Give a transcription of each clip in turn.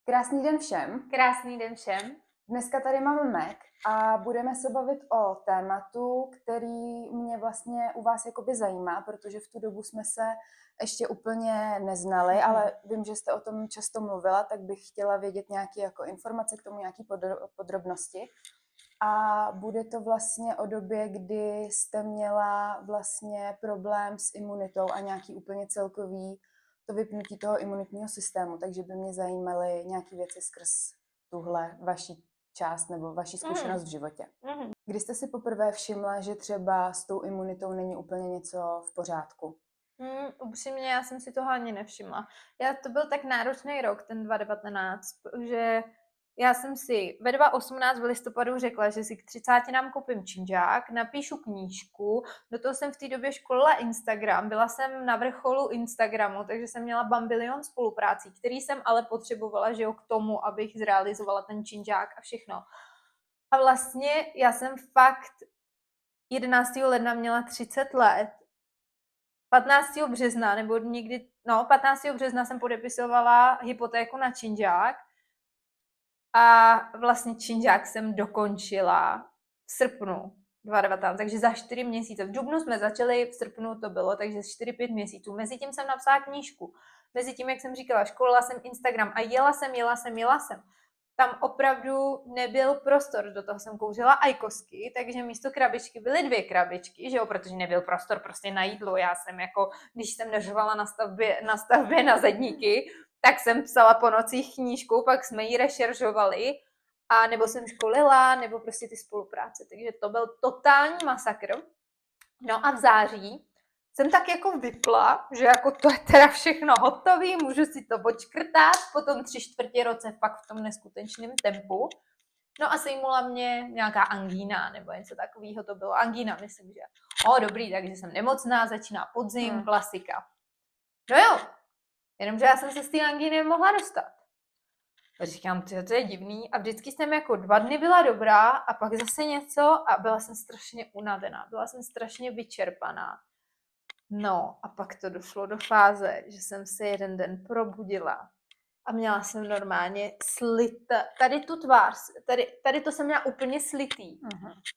Krásný den všem. Krásný den všem. Dneska tady máme Meg a budeme se bavit o tématu, který mě vlastně u vás jakoby zajímá, protože v tu dobu jsme se ještě úplně neznali, ale vím, že jste o tom často mluvila, tak bych chtěla vědět nějaké jako informace k tomu, nějaké podrobnosti. A bude to vlastně o době, kdy jste měla vlastně problém s imunitou a nějaký úplně celkový to vypnutí toho imunitního systému, takže by mě zajímaly nějaké věci skrz tuhle vaši část nebo vaši zkušenost v životě. Kdy jste si poprvé všimla, že třeba s tou imunitou není úplně něco v pořádku? Upřímně, já jsem si toho ani nevšimla. To byl tak náročný rok, ten 2019, že já jsem si ve 2018 v listopadu řekla, že si k 30 koupím činžák, napíšu knížku, do toho jsem v té době školila Instagram, byla jsem na vrcholu Instagramu, takže jsem měla bambilion spoluprácí, který jsem ale potřebovala, že jo, k tomu, abych zrealizovala ten činžák a všechno. A vlastně já jsem fakt 11. ledna měla 30 let, 15. března, nebo někdy, 15. března jsem podepisovala hypotéku na činžák a vlastně činžák jsem dokončila v srpnu 2019, takže za 4 měsíce. V dubnu jsme začali, v srpnu to bylo, takže 4-5 měsíců. Mezitím jsem napsala knížku. Mezitím, jak jsem říkala, školila jsem Instagram a jela jsem. Tam opravdu nebyl prostor, do toho jsem kouřila ajkosky, takže místo krabičky byly 2 krabičky, že jo, protože nebyl prostor prostě na jídlo. Já jsem jako, když jsem neřvala na stavbě na zedníky, tak jsem psala po nocích knížku, pak jsme ji rešeržovali, a nebo jsem školila, nebo prostě ty spolupráce, takže to byl totální masakr. No a v září jsem tak jako vypla, že jako to je teda všechno hotový, můžu si to odškrtat, potom 3/4 roce fakt v tom neskutečném tempu. No a sejmula mě nějaká angína, nebo něco takového to bylo. Angína, myslím, že. Dobrý, takže jsem nemocná, začíná podzim, klasika. No jo, jenomže já jsem se z té angíny mohla dostat. A říkám, to je divný. A vždycky jsem jako 2 dny byla dobrá a pak zase něco a byla jsem strašně unavená, byla jsem strašně vyčerpaná. No a pak to došlo do fáze, že jsem se jeden den probudila a měla jsem normálně tady tu tvář, tady to jsem měla úplně slitý.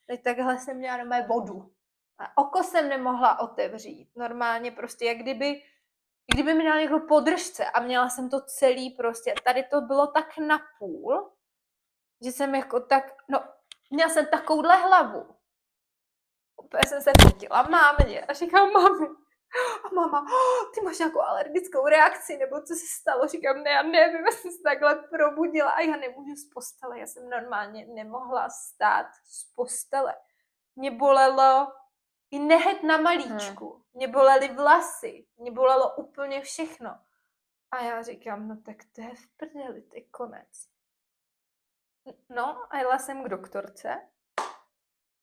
Teď takhle jsem měla normálně vodu. A oko jsem nemohla otevřít. Normálně prostě, jak kdyby mi dal někdo podržce a měla jsem to celý prostě, tady to bylo tak napůl, že jsem jako měla jsem takovouhle hlavu. Úplně jsem se fotila mámě a říkám, mami, a máma, ty máš nějakou alergickou reakci, nebo co se stalo? Říkám, ne, já nevím, já jsem se takhle probudila a já nemůžu z postele, já jsem normálně nemohla stát z postele. Mě bolelo i nehet na malíčku, mě bolely vlasy, mě bolelo úplně všechno. A já říkám, no tak to je v prdeli, to je konec. No a jela jsem k doktorce.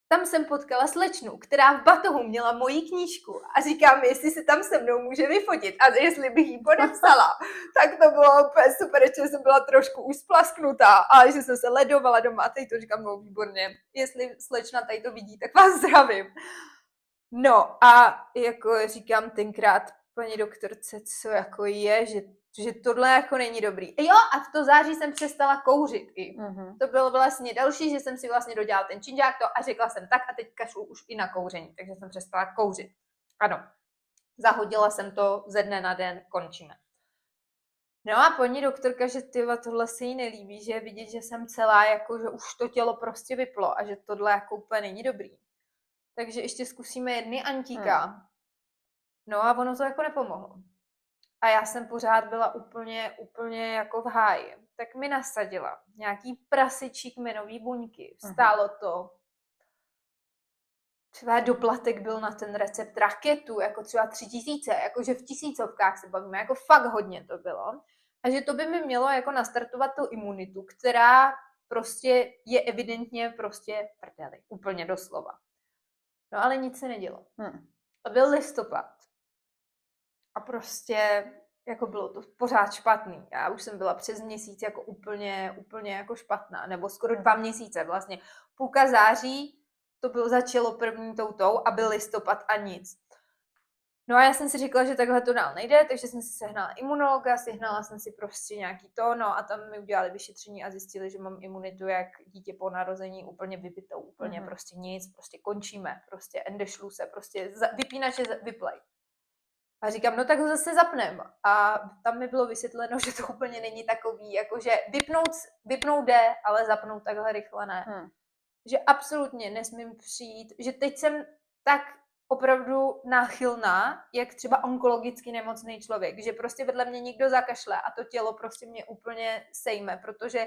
Tam jsem potkala slečnu, která v batohu měla moji knížku a říkám, jestli se tam se mnou může vyfotit a jestli bych jí podepsala. Tak to bylo úplně super, že jsem byla trošku už splasknutá a že jsem se ledovala doma a teď to říkám, no výborně, jestli slečna tady to vidí, tak vás zdravím. No a jako říkám tenkrát paní doktorce, co jako je, že tohle jako není dobrý. Jo, a v to září jsem přestala kouřit i. To bylo vlastně další, že jsem si vlastně dodělala ten činžák a řekla jsem tak a teď kašlu už i na kouření, takže jsem přestala kouřit. Ano, zahodila jsem to ze dne na den, končíme. No a paní doktorka, že tohle se jí nelíbí, že je vidět, že jsem celá, jako že už to tělo prostě vyplo a že tohle jako úplně není dobrý. Takže ještě zkusíme jedny antíka. No a ono to jako nepomohlo. A já jsem pořád byla úplně jako v háji. Tak mi nasadila nějaký prasičí kmenový buňky. Stálo to. Třeba doplatek byl na ten recept raketu, jako třeba 3000, jakože v tisícovkách se bavíme, jako fakt hodně to bylo. A že to by mi mělo jako nastartovat tu imunitu, která prostě je evidentně prostě prdeli. Úplně doslova. No ale nic se nedělo. A byl listopad. A prostě jako bylo to pořád špatný. Já už jsem byla přes měsíc jako úplně jako špatná. Nebo skoro 2 měsíce vlastně. Půlka září to bylo, začalo první toutou a byl listopad a nic. No a já jsem si říkala, že takhle to dál nejde, takže jsem si sehnala imunologa, sehnala jsem si prostě nějaký to, no a tam mi udělali vyšetření a zjistili, že mám imunitu jak dítě po narození úplně vybitou, úplně prostě nic, prostě končíme, prostě endešlu se, prostě vypínače vyplej. A říkám, no tak ho zase zapnem. A tam mi bylo vysvětleno, že to úplně není takový, jakože vypnout jde, ale zapnout takhle rychle ne. Že absolutně nesmím přijít, že teď jsem tak opravdu náchylná, jak třeba onkologicky nemocný člověk, že prostě vedle mě někdo zakašle a to tělo prostě mě úplně sejme, protože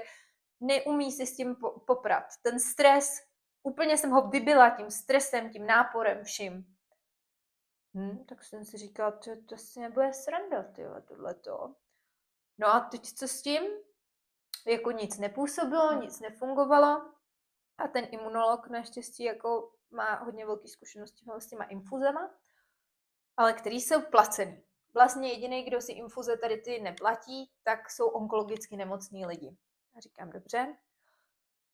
neumí si s tím poprat. Ten stres, úplně jsem ho vybila tím stresem, tím náporem, vším. Tak jsem si říkala, to si nebude sranda, tohleto. No a teď co s tím? Jako nic nepůsobilo, nic nefungovalo. A ten imunolog naštěstí jako má hodně velké zkušenosti s těma infuzema, ale který jsou placený. Vlastně jediný, kdo si infuze tady ty neplatí, tak jsou onkologicky nemocní lidi. A říkám, dobře.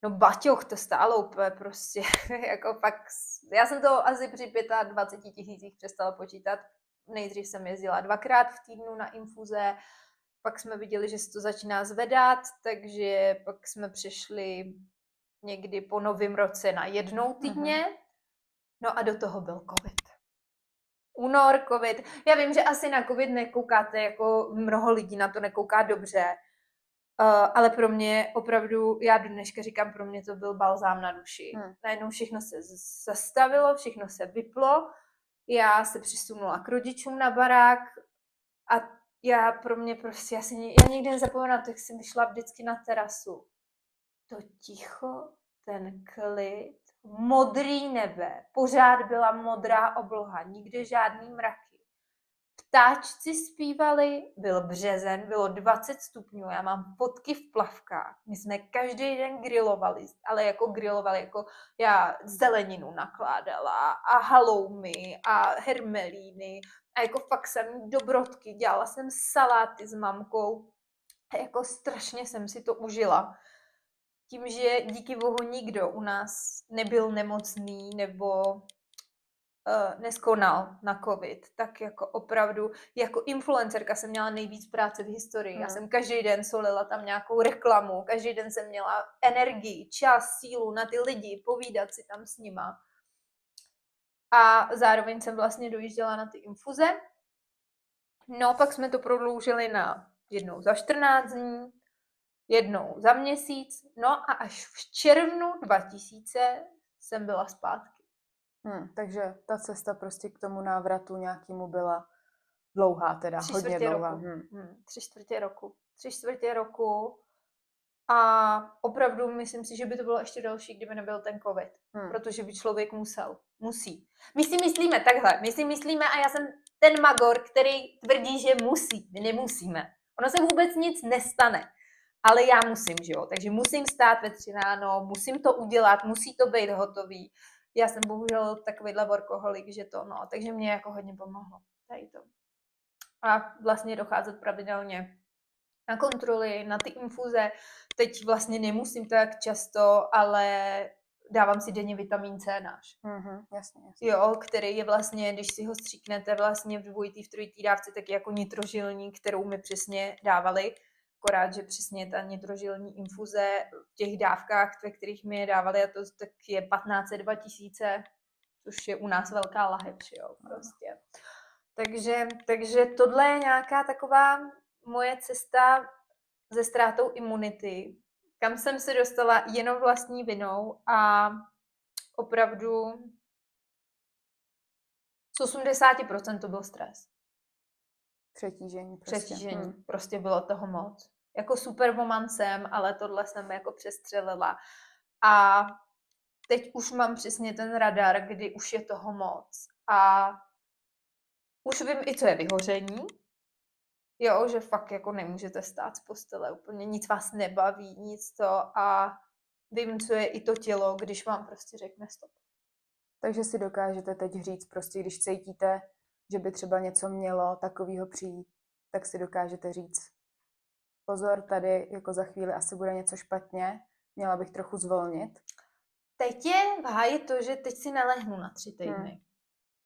No baťoch, to stálo úplně prostě, jako fakt, já jsem to asi při 25 000 přestala počítat. Nejdřív jsem jezdila 2krát v týdnu na infuze, pak jsme viděli, že se to začíná zvedat, takže pak jsme přešli někdy po novém roce na 1 týdně. No a do toho byl covid. Únor, covid. Já vím, že asi na covid nekoukáte, jako mnoho lidí na to nekouká dobře, ale pro mě opravdu, já do dneška říkám, pro mě to byl balzám na duši. Najednou všechno se zastavilo, všechno se vyplo, já se přisunula k rodičům na barák a já pro mě prostě, já nikdy nezapomenu, tak jsem vyšla vždycky na terasu. To ticho, ten klid, modrý nebe, pořád byla modrá obloha, nikde žádný mraky. Ptáčci zpívali, byl březen, bylo 20 stupňů, já mám fotky v plavkách. My jsme každý den grilovali, ale jako grilovali, jako já zeleninu nakládala a haloumy a hermelíny a jako fakt samý dobrodky, dělala jsem saláty s mamkou a jako strašně jsem si to užila. Tím, že díky bohu nikdo u nás nebyl nemocný nebo neskonal na covid, tak jako opravdu, jako influencerka jsem měla nejvíc práce v historii. Já jsem každý den solila tam nějakou reklamu, každý den jsem měla energii, čas, sílu na ty lidi, povídat si tam s nima. A zároveň jsem vlastně dojížděla na ty infuze. No, pak jsme to prodloužili na 1 za 14 dní, 1 za měsíc, no a až v červnu 2000 jsem byla zpátky. Takže ta cesta prostě k tomu návratu nějakému byla dlouhá teda, hodně dlouhá. 3/4 roku. 3/4 roku a opravdu myslím si, že by to bylo ještě delší, kdyby nebyl ten covid, protože by člověk musí. My si myslíme takhle, a já jsem ten magor, který tvrdí, že musí, my nemusíme. Ono se vůbec nic nestane. Ale já musím, že jo, takže musím stát ve 3 ráno, musím to udělat, musí to být hotový. Já jsem bohužel takovýhle workoholik, že to, no, takže mě jako hodně pomohlo tady to. A vlastně docházet pravidelně na kontroly, na ty infuze. Teď vlastně nemusím tak často, ale dávám si denně vitamin C náš. Jasně. Jo, který je vlastně, když si ho stříknete vlastně v 2., v 3. dávce, tak je jako nitrožilní, kterou mi přesně dávali. Akorát, že přesně ta nitrožilní infuze v těch dávkách, ve kterých mi je dávali, a to tak je 1500, 2000, což je u nás velká lahev, jo, prostě. Takže tohle je nějaká taková moje cesta se ztrátou imunity, kam jsem se dostala jenom vlastní vinou a opravdu z 80% to byl stres. Přetížení. Prostě bylo toho moc. Jako superwoman jsem, ale tohle jsem jako přestřelila. A teď už mám přesně ten radar, kdy už je toho moc. A už vím i, co je vyhoření. Jo, že fakt jako nemůžete stát z postele úplně, nic vás nebaví, nic to. A vím, co je i to tělo, když vám prostě řekne stop. Takže si dokážete teď říct prostě, když cítíte, že by třeba něco mělo takového přijít, tak si dokážete říct pozor, tady jako za chvíli asi bude něco špatně, měla bych trochu zvolnit. Teď je v háji to, že teď si nelehnu na 3 týdny.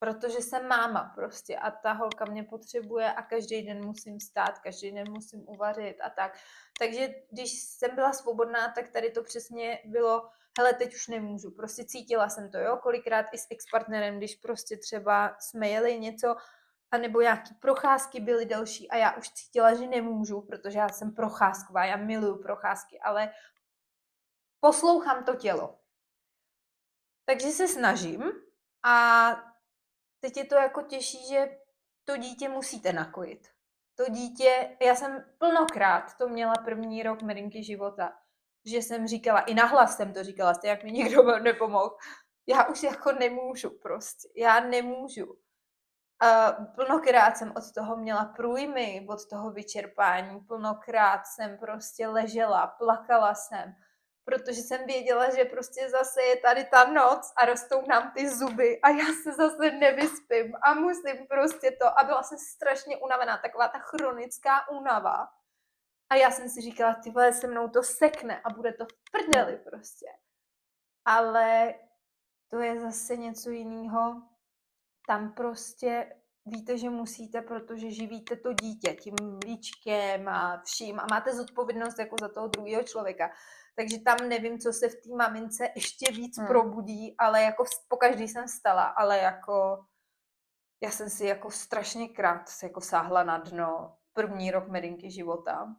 protože jsem máma prostě a ta holka mě potřebuje a každý den musím stát, každý den musím uvařit a tak. Takže když jsem byla svobodná, tak tady to přesně bylo, hele, teď už nemůžu, prostě cítila jsem to, jo, kolikrát i s ex-partnerem, když prostě třeba jsme jeli něco, anebo nějaký procházky byly delší a já už cítila, že nemůžu, protože já jsem procházková, já miluju procházky, ale poslouchám to tělo. Takže se snažím a teď je to jako těžší, že to dítě musíte nakojit. To dítě, já jsem plnokrát to měla první rok Marinky života, že jsem říkala, i nahlas jsem to říkala, stejně jak mi nikdo nepomohl, já už jako nemůžu prostě, já nemůžu. Plnokrát jsem od toho měla průjmy, od toho vyčerpání, plnokrát jsem prostě ležela, plakala jsem, protože jsem věděla, že prostě zase je tady ta noc a rostou nám ty zuby a já se zase nevyspím a musím prostě to. A byla jsem strašně unavená, taková ta chronická únava. A já jsem si říkala, ty vole, se mnou to sekne a bude to v prdeli prostě. Ale to je zase něco jiného. Tam prostě víte, že musíte, protože živíte to dítě tím mlíčkem a vším a máte zodpovědnost jako za toho druhého člověka. Takže tam nevím, co se v té mamince ještě víc probudí, ale jako pokaždý jsem stala, ale jako já jsem si jako strašně krát jako sáhla na dno první rok Marinky života.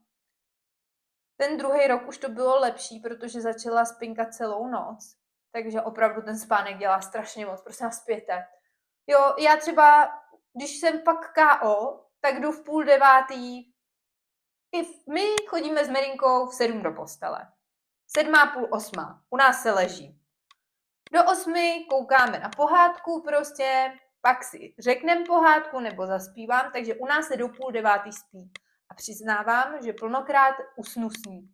Ten druhý rok už to bylo lepší, protože začala spinkat celou noc, takže opravdu ten spánek dělá strašně moc, prosím vás zpěte. Jo, já třeba, když jsem pak KO, tak jdu v 8:30. My chodíme s Marinkou v 7 do postele. 7:30, 8. U nás se leží. Do 8 koukáme na pohádku prostě, pak si řekneme pohádku nebo zaspívám, takže u nás se do 8:30 spí. A přiznávám, že plnokrát usnu s ní.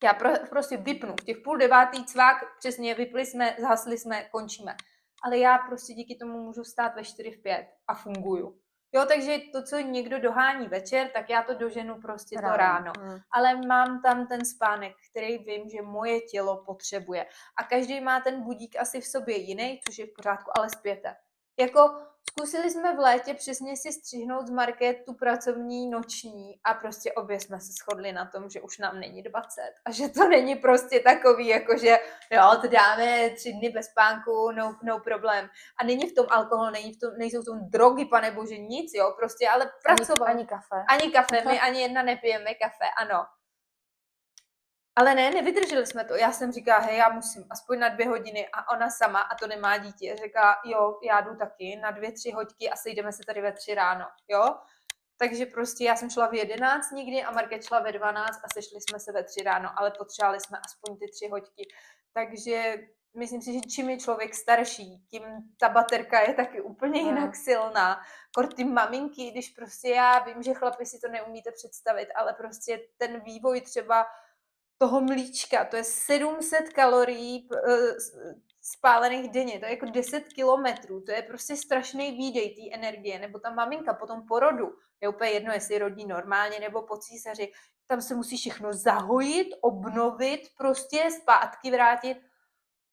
Já prostě vypnu. V těch 8:30 cvák, přesně vypli jsme, zhasli jsme, končíme. Ale já prostě díky tomu můžu stát ve 4, v 5 a funguju. Jo, takže to, co někdo dohání večer, tak já to doženu prostě to ráno. Ale mám tam ten spánek, který vím, že moje tělo potřebuje. A každý má ten budík asi v sobě jiný, což je v pořádku, ale zpěte. Jako zkusili jsme v létě přesně si střihnout z Market tu pracovní noční a prostě obě jsme se shodli na tom, že už nám není 20 a že to není prostě takový, jako že jo, to dáme 3 dny bez spánku, no problém. A není v tom alkohol, nejsou v tom drogy, panebože, nic, jo, prostě, ale pracovat. Ani kafe. Ani kafe, my ani jedna nepijeme kafe, ano. Ale ne, nevydrželi jsme to. Já jsem říkala, hej, já musím aspoň na 2 hodiny a ona sama, a to nemá dítě, říká, jo, já jdu taky na 2-3 hoďky a sejdeme se tady ve 3 ráno, jo. Takže prostě já jsem šla v 11 nikdy a Market šla ve 12 a sešli jsme se ve 3 ráno, ale potřebovali jsme aspoň ty 3 hoďky. Takže myslím si, že čím je člověk starší, tím ta baterka je taky úplně jinak silná. Kor ty maminky, když prostě já vím, že chlapi si to neumíte představit, ale prostě ten vývoj třeba toho mlíčka, to je 700 kalorií spálených denně, to je jako 10 kilometrů, to je prostě strašný výdej té energie, nebo ta maminka po tom porodu, je úplně jedno, jestli rodí normálně nebo po císaři, tam se musí všechno zahojit, obnovit, prostě zpátky vrátit,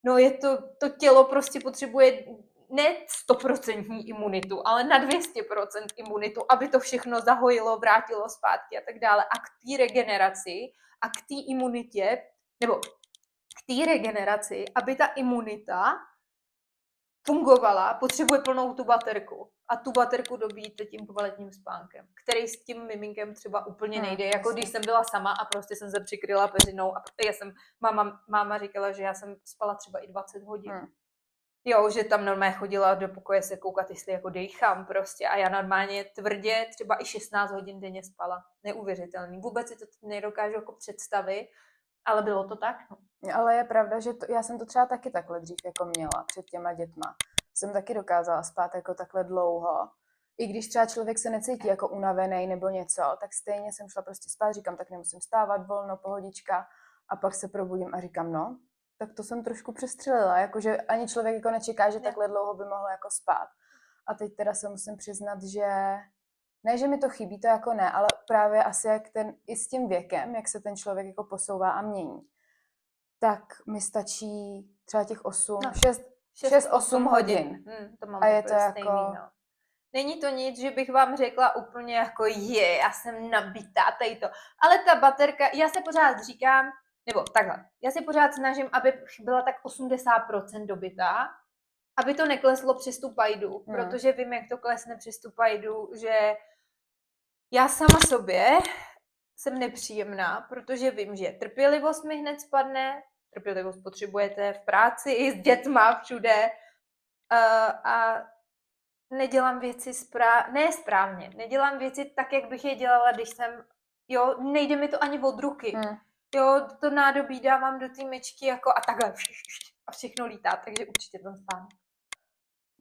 no je to tělo prostě potřebuje ne 100% imunitu, ale na 200% imunitu, aby to všechno zahojilo, vrátilo zpátky a tak dále. A k té regeneraci a k té imunitě, nebo k té regeneraci, aby ta imunita fungovala, potřebuje plnou tu baterku. A tu baterku dobíjíte tím kvalitním spánkem, který s tím miminkem třeba úplně nejde. Jako když jsem byla sama a prostě jsem se přikryla peřinou a máma říkala, že já jsem spala třeba i 20 hodin. Jo, že tam normálně chodila do pokoje se koukat, jestli jako dejchám prostě a já normálně tvrdě třeba i 16 hodin denně spala. Neuvěřitelný. Vůbec si to nedokážu jako představit, ale bylo to tak. No. Ale je pravda, že já jsem to třeba taky takhle dřív jako měla před těma dětma. Jsem taky dokázala spát jako takhle dlouho. I když třeba člověk se necítí jako unavený nebo něco, tak stejně jsem šla prostě spát, říkám, tak nemusím stávat, volno, pohodička. A pak se probudím a říkám, no, tak to jsem trošku přestřelila, jakože ani člověk jako nečeká, že takhle dlouho by mohl jako spát. A teď teda se musím přiznat, že ne, že mi to chybí, to jako ne, ale právě asi jak i s tím věkem, jak se ten člověk jako posouvá a mění, tak mi stačí třeba těch 8, 6, 6-8 hodin. To mám A je úplně to stejný, jako- no. Není to nic, že bych vám řekla úplně jako já jsem nabitá, tady to. Ale ta baterka, já se pořád říkám, nebo takhle, já se pořád snažím, aby byla tak 80% dobitá, aby to nekleslo přes tu pajdu, protože vím, jak to klesne přes tu pajdu, že já sama sobě jsem nepříjemná, protože vím, že trpělivost mi hned spadne, trpělivost potřebujete v práci, s dětma, všude a nedělám věci správně, nedělám věci tak, jak bych je dělala, když jsem, nejde mi to ani od ruky. To nádobí dávám do té myčky jako a takhle a všechno lítá, takže určitě ten spánek.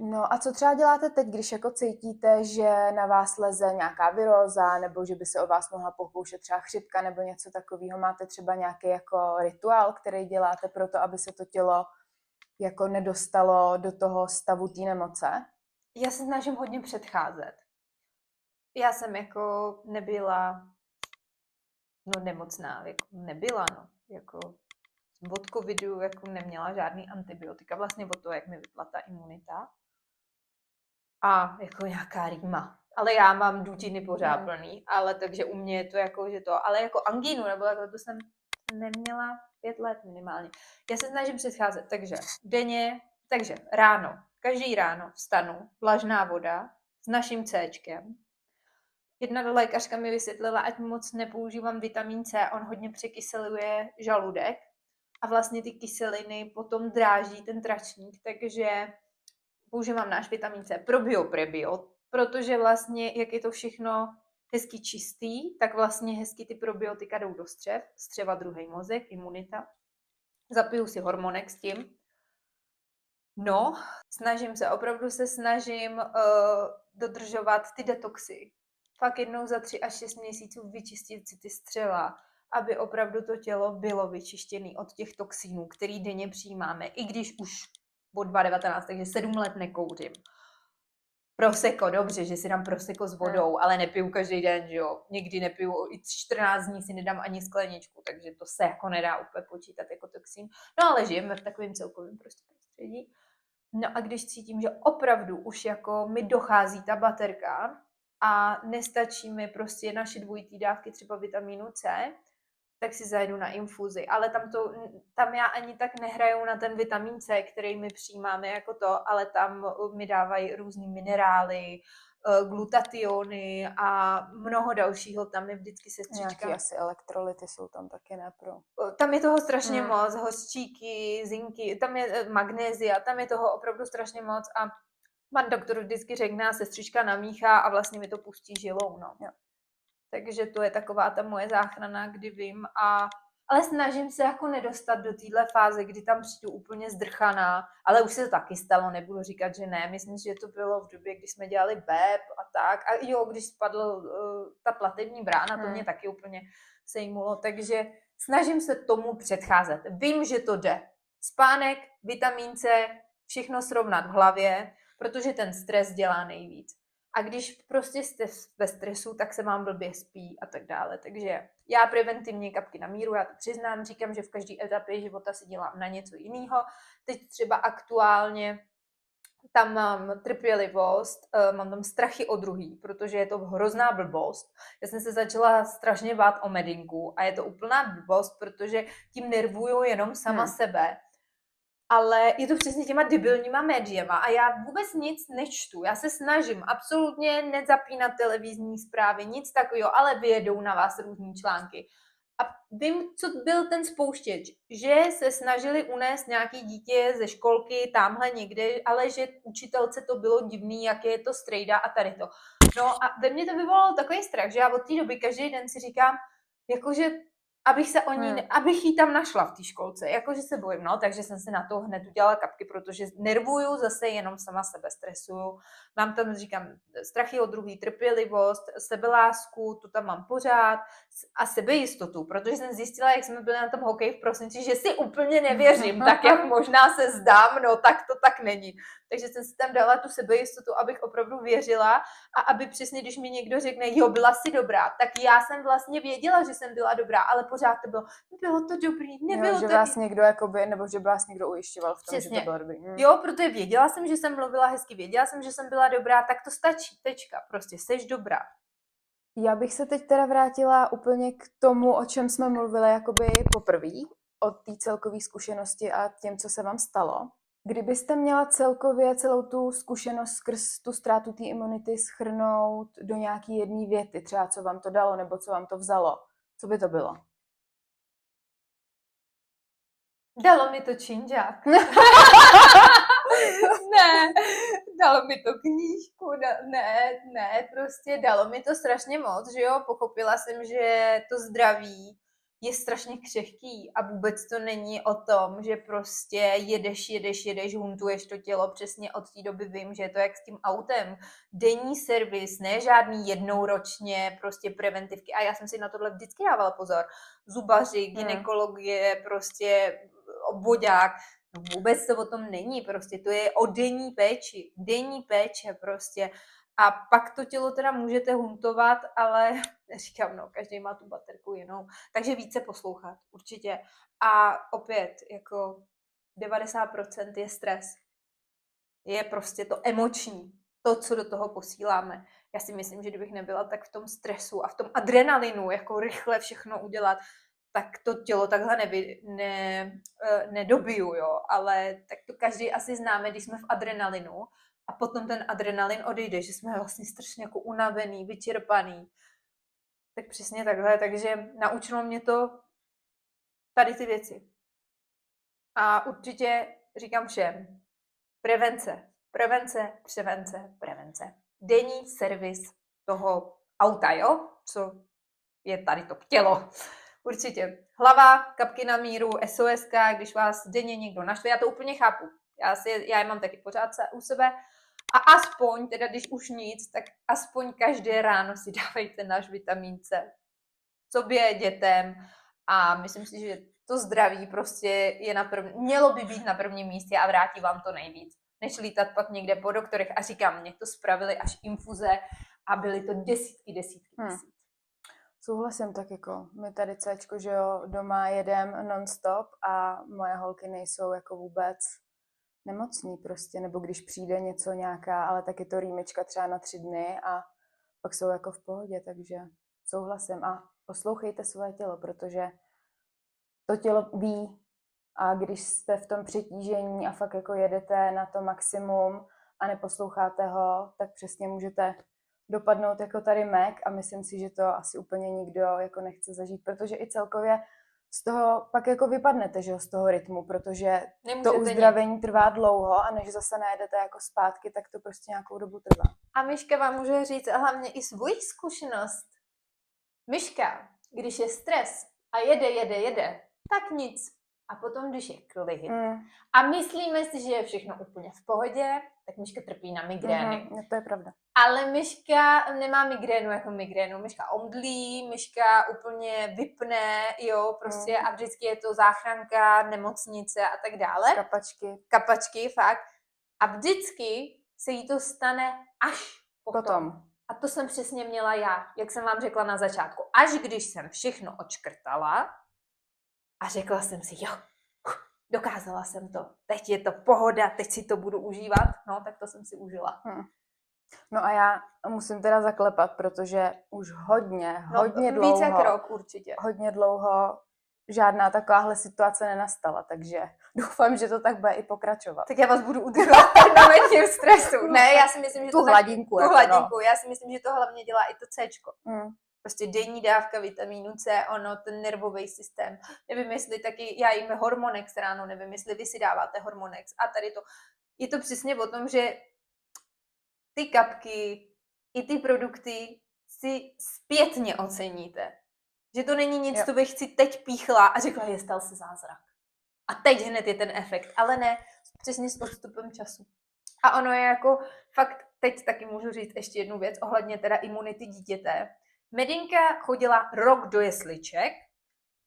No a co třeba děláte teď, když jako cítíte, že na vás leze nějaká viróza, nebo že by se o vás mohla pokoušet třeba chřipka nebo něco takového? Máte třeba nějaký jako rituál, který děláte pro to, aby se to tělo jako nedostalo do toho stavu té nemoce? Já se snažím hodně předcházet. Já jsem jako nebyla nemocná, jako nebyla, jako od covidu jako neměla žádný antibiotika, vlastně od toho, jak mi vypla ta imunita. A jako nějaká rýma. Ale já mám dutiny pořád plný, ale takže u mě je to jako, že to, ale jako angínu, nebo jako to jsem neměla 5 let minimálně. Já se snažím předcházet, takže denně, takže ráno, každý ráno vstanu, vlažná voda s naším Cčkem. Jedna lékařka mi vysvětlila, ať moc nepoužívám vitamin C, on hodně překyseluje žaludek a vlastně ty kyseliny potom dráží ten tračník, takže používám náš vitamin C probio, prebio, protože vlastně, jak je to všechno hezky čistý, tak vlastně hezky ty probiotika jdou do střeva druhý mozek, imunita. Zapiju si hormonek s tím. No, opravdu se snažím dodržovat ty detoxy. Fakt jednou za 3 až 6 měsíců vyčistit si ty střeva, aby opravdu to tělo bylo vyčištěné od těch toxínů, který denně přijímáme, i když už od 2019, takže 7 let nekouřím. Prosecco, dobře, že si dám prosecco s vodou, ale nepiju každý den, že jo. Někdy nepiju, i 14 dní si nedám ani skleničku, takže to se jako nedá úplně počítat jako toxín. No ale žijeme v takovém celkovém prostě prostředí. No a když cítím, že opravdu už jako mi dochází ta baterka a nestačí mi prostě naše dvojitý dávky třeba vitamínu C, tak si zajdu na infuzi. Ale tam já ani tak nehraju na ten vitamin C, který my přijímáme jako to, ale tam mi dávají různý minerály, glutationy a mnoho dalšího. Tam je vždycky sestřička. Nějaký asi elektrolyty jsou tam taky, ne pro... Tam je toho strašně moc, hořčíky, zinky, tam je magnézia, tam je toho opravdu strašně moc a pan doktor vždycky řekne, sestřička namíchá a vlastně mi to pustí žilou, no. Jo. Takže to je taková ta moje záchrana, kdy vím ale snažím se jako nedostat do téhle fáze, kdy tam přijdu úplně zdrchaná, ale už se to taky stalo, nebudu říkat, že ne, myslím, že to bylo v době, kdy jsme dělali web a tak a jo, když spadla ta platební brána, to mě taky úplně sejmulo, takže snažím se tomu předcházet. Vím, že to jde. Spánek, vitamin C, všechno srovnat v hlavě, protože ten stres dělá nejvíc. A když prostě jste ve stresu, tak se vám blbě spí a tak dále. Takže já preventivně kapky na míru, já to přiznám, říkám, že v každé etapě života si dělám na něco jiného. Teď třeba aktuálně tam mám trpělivost, mám tam strachy o druhý, protože je to hrozná blbost. Já jsem se začala strašně bát o medinku a je to úplná blbost, protože tím nervuju jenom sama sebe. Ale je to přesně těma debilníma médiema a já vůbec nic nečtu. Já se snažím absolutně nezapínat televizní zprávy, nic takového, ale vyjedou na vás různý články. A vím, co byl ten spouštěč, že se snažili unést nějaký dítě ze školky tamhle někde, ale že učitelce to bylo divný, jak je to strejda a tady to. No a ve mně to vyvolalo takový strach, že já od té doby každý den si říkám, jakože abych jí tam našla v té školce, jakože se bojím, no, takže jsem si na to hned udělala kapky, protože nervuju, zase jenom sama sebe stresuju, mám tam, říkám, strachy o druhý, trpělivost, sebelásku, to tam mám pořád a sebejistotu, protože jsem zjistila, jak jsme byli na tom hokeji v prosinci, že si úplně nevěřím, tak jak možná se zdám, no, tak to tak není. Takže jsem si tam dala tu sebejistotu, abych opravdu věřila a aby přesně, když mi někdo řekne, jo, byla jsi dobrá, tak já jsem vlastně věděla, že jsem byla dobrá, ale pořád to bylo to dobrý, nebylo Jo, že to... vás někdo jakoby, nebo že by vás někdo ujišťoval v tom, že Přesně. to bylo dobrý. Jo, protože věděla jsem, že jsem mluvila hezky, věděla jsem, že jsem byla dobrá, tak to stačí, tečka, prostě seš dobrá. Já bych se teď teda vrátila úplně k tomu, o čem jsme mluvili jakoby poprvé, o té celkové zkušenosti a těm, co se vám stalo. Kdybyste měla celkově celou tu zkušenost skrz tu ztrátu té imunity shrnout do nějaký jedné věty, třeba co vám to dalo nebo co vám to vzalo, co by to bylo? Dalo mi to činžák. Ne, dalo mi to knížku, ne, prostě dalo mi to strašně moc, že jo, pochopila jsem, že to zdraví je strašně křehký a vůbec to není o tom, že prostě jedeš, huntuješ to tělo, přesně od té doby vím, že je to jak s tím autem, denní servis, ne žádný jednou ročně, prostě preventivky a já jsem si na tohle vždycky dávala pozor, zubaři, gynekologie, prostě obvodák, no vůbec to o tom není, prostě to je o denní péče prostě. A pak to tělo teda můžete huntovat, ale říkám, no, každý má tu baterku jinou. Takže více poslouchat, určitě. A opět, jako 90% je stres. Je prostě to emoční, to, co do toho posíláme. Já si myslím, že kdybych nebyla tak v tom stresu a v tom adrenalinu, jako rychle všechno udělat, tak to tělo takhle nedobiju, jo, ale tak to každý asi známe, když jsme v adrenalinu a potom ten adrenalin odejde, že jsme vlastně strašně jako unavený, vyčerpaný. Tak přesně takhle, takže naučilo mě to tady ty věci. A určitě říkám všem, prevence. Denní servis toho auta, jo, co je tady to tělo. Určitě. Hlava, kapky na míru, SOS, když vás denně někdo naštve, já to úplně chápu. Já je mám taky pořád u sebe. A aspoň, teda když už nic, tak aspoň každé ráno si dávejte náš vitamin C. Sobě, dětem a myslím si, že to zdraví prostě je mělo by být na prvním místě a vrátí vám to nejvíc. Než lítat pak někde po doktorech a říkám, mě to spravili až infuze a byly to desítky. Souhlasím, tak jako my tady Cčko, že jo, doma jedem non-stop a moje holky nejsou jako vůbec nemocní prostě, nebo když přijde něco nějaká, ale tak je to rýmička třeba na 3 dny a pak jsou jako v pohodě, takže souhlasím a poslouchejte svoje tělo, protože to tělo ví a když jste v tom přetížení a fakt jako jedete na to maximum a neposloucháte ho, tak přesně můžete dopadnout jako tady Mac a myslím si, že to asi úplně nikdo jako nechce zažít, protože i celkově z toho pak jako vypadnete, že jo, z toho rytmu, protože nemůžete to uzdravení trvá dlouho a než zase najedete jako zpátky, tak to prostě nějakou dobu trvá. A Myška vám může říct a hlavně i svoji zkušenost. Myška, když je stres a jede, tak nic. A potom, když je klid a myslíme si, že je všechno úplně v pohodě, tak Myška trpí na migrény. To je pravda. Ale Myška nemá migrénu jako migrénu. Myška omdlí, Myška úplně vypne, jo, prostě a vždycky je to záchranka, nemocnice a tak dále. Kapačky, fakt. A vždycky se jí to stane až potom. A to jsem přesně měla já, jak jsem vám řekla na začátku. Až když jsem všechno odškrtala a řekla jsem si, jo, dokázala jsem to, teď je to pohoda, teď si to budu užívat, no, tak to jsem si užila. No a já musím teda zaklepat, protože už hodně dlouho, více jak rok určitě. Hodně dlouho žádná takováhle situace nenastala, takže doufám, že to tak bude i pokračovat. Tak já vás budu udržovat na menším stresu. Ne, já si myslím, že tu hladinku. Já si myslím, že to hlavně dělá i to Cčko. Prostě denní dávka vitamínu C, ono, ten nervový systém. Nevím, jestli taky, já jim Hormonex ráno, nevím, jestli vy si dáváte Hormonex. A tady to, je to přesně o tom, že ty kapky i ty produkty si zpětně oceníte. Že to není nic, co bych si teď píchla a řekla, je, stal se zázrak. A teď hned je ten efekt. Ale ne, přesně s odstupem času. A ono je jako, fakt, teď taky můžu říct ještě jednu věc, ohledně teda imunity dítěte. Medinka chodila rok do jesliček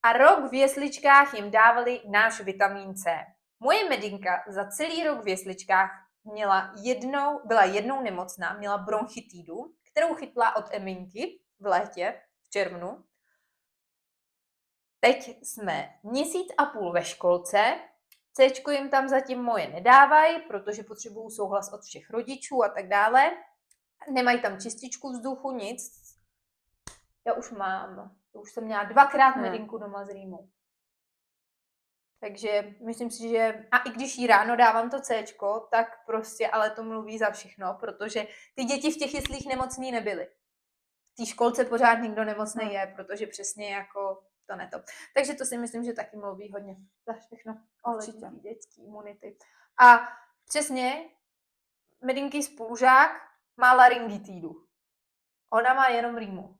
a rok v jesličkách jim dávali náš vitamin C. Moje Medinka za celý rok v jesličkách byla jednou nemocná, měla bronchitidu, kterou chytla od Eminky v létě, v červnu. Teď jsme 1,5 měsíce ve školce, Céčko jim tam zatím moje nedávají, protože potřebují souhlas od všech rodičů a tak dále. Nemají tam čističku vzduchu, nic. Já už mám. Už jsem měla 2krát medinku doma s rýmou. Takže myslím si, že a i když jí ráno dávám to Céčko, tak prostě ale to mluví za všechno, protože ty děti v těch jeslích nemocný nebyly. V té školce pořád nikdo nemocný je, protože přesně jako to ne to. Takže to si myslím, že taky mluví hodně za všechno ohledně dětské imunity. A přesně Medinky spolužák má laryngitidu. Ona má jenom rýmu.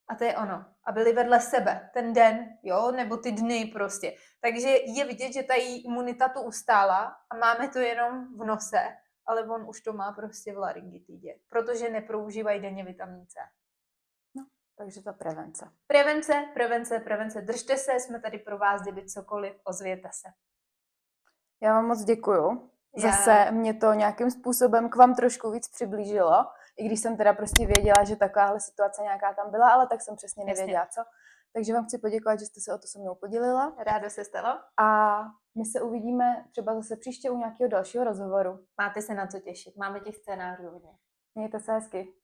A to je ono. A byli vedle sebe ten den, jo, nebo ty dny prostě. Takže je vidět, že ta její imunita tu ustála a máme to jenom v nose, ale on už to má prostě v laryngitidě, protože neproužívají denně vitamin C. No, takže ta prevence. Prevence. Držte se, jsme tady pro vás, kdyby cokoliv, ozvěte se. Já vám moc děkuju. Zase mě to nějakým způsobem k vám trošku víc přiblížilo, i když jsem teda prostě věděla, že takováhle situace nějaká tam byla, ale tak jsem přesně nevěděla, co. Takže vám chci poděkovat, že jste se o to se mnou podělila. Rádo se stalo. A my se uvidíme třeba zase příště u nějakého dalšího rozhovoru. Máte se na co těšit. Máme těch scénářů hodně. Mějte se hezky.